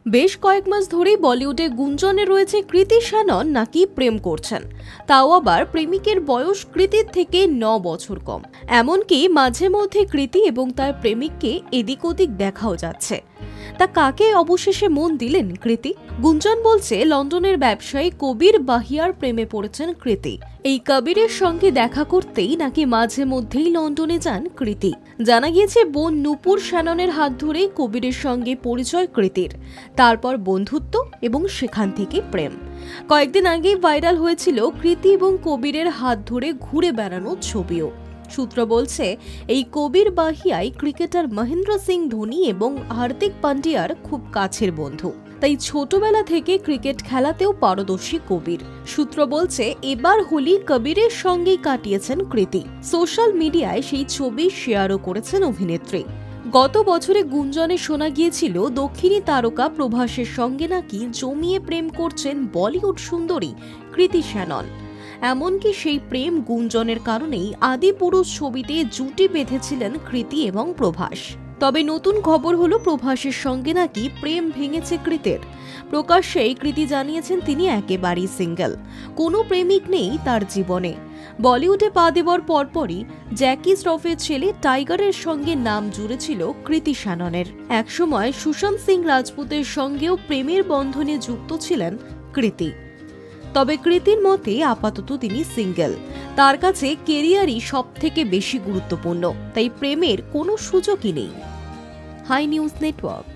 বেশ কয়েক মাস ধরেই বলিউডে গুঞ্জনে রয়েছে কৃতি শ্যানন নাকি প্রেম করছেন, তাও আবার প্রেমিকের বয়স কৃতির থেকে ৯ বছর কম। এমনকি মাঝে মধ্যে কৃতি এবং তার প্রেমিককে এদিক ওদিক দেখাও যাচ্ছে। তা কাকে অবশেষে মন দিলেন কৃতি? গুঞ্জন বলছে লন্ডনের ব্যবসায়ী কবির বাহিয়ার প্রেমে পড়েছেন কৃতি। এই কবিরের সঙ্গে দেখা করতেই নাকি মাঝে মধ্যেই লন্ডনে যান কৃতি। জানা গিয়েছে বোন নূপুর শ্যাননের হাত ধরেই কবিরের সঙ্গে পরিচয় কৃতির, তারপর বন্ধুত্ব এবং সেখান থেকে প্রেম। কয়েকদিন আগেই ভাইরাল হয়েছিল কৃতি এবং কবিরের হাত ধরে ঘুরে বেড়ানোর ছবিও। সূত্র বলছে এই কবির বাহিয়ায় ক্রিকেটার মহেন্দ্র সিং ধোনি এবং হার্দিক পান্ডিয়ার খুব কাছের বন্ধু, তাই ছোটবেলা থেকে ক্রিকেট খেলাতেও পারদর্শী কবির। সূত্র বলছে এবার হোলি কবিরের সঙ্গেই কাটিয়েছেন কৃতি। সোশ্যাল মিডিয়ায় সেই ছবি শেয়ারও করেছেন অভিনেত্রী। গত বছরে গুঞ্জনে শোনা গিয়েছিল দক্ষিণী তারকা প্রভাসের সঙ্গে নাকি জমিয়ে প্রেম করছেন বলিউড সুন্দরী কৃতি শ্যানন। এমনকি সেই প্রেম গুঞ্জনের কারণেই আদিপুরুষ ছবিতে জুটি বেঁধেছিলেন কৃতি এবং প্রভাস। তবে নতুন খবর হলো প্রভাসের সঙ্গে নাকি প্রেম ভেঙেছে কৃতের। প্রকাশ্যেই কৃতি জানিয়েছেন তিনি একেবারেই সিঙ্গেল, কোনো প্রেমিক নেই তার জীবনে। বলিউডে পা দেওয়ার পরপরই জ্যাকি শ্রফের ছেলে টাইগারের সঙ্গে নাম জুড়েছিল কৃতি শ্যাননের। একসময় সুশান্ত সিং রাজপুতের সঙ্গেও প্রেমের বন্ধনে যুক্ত ছিলেন কৃতি। তবে কৃতির মতে আপাতত তিনি সিঙ্গেল, তার কাছে কেরিয়ারই সবথেকে বেশি গুরুত্বপূর্ণ, তাই প্রেমের কোনো সুযোগই নেই। Hi news network.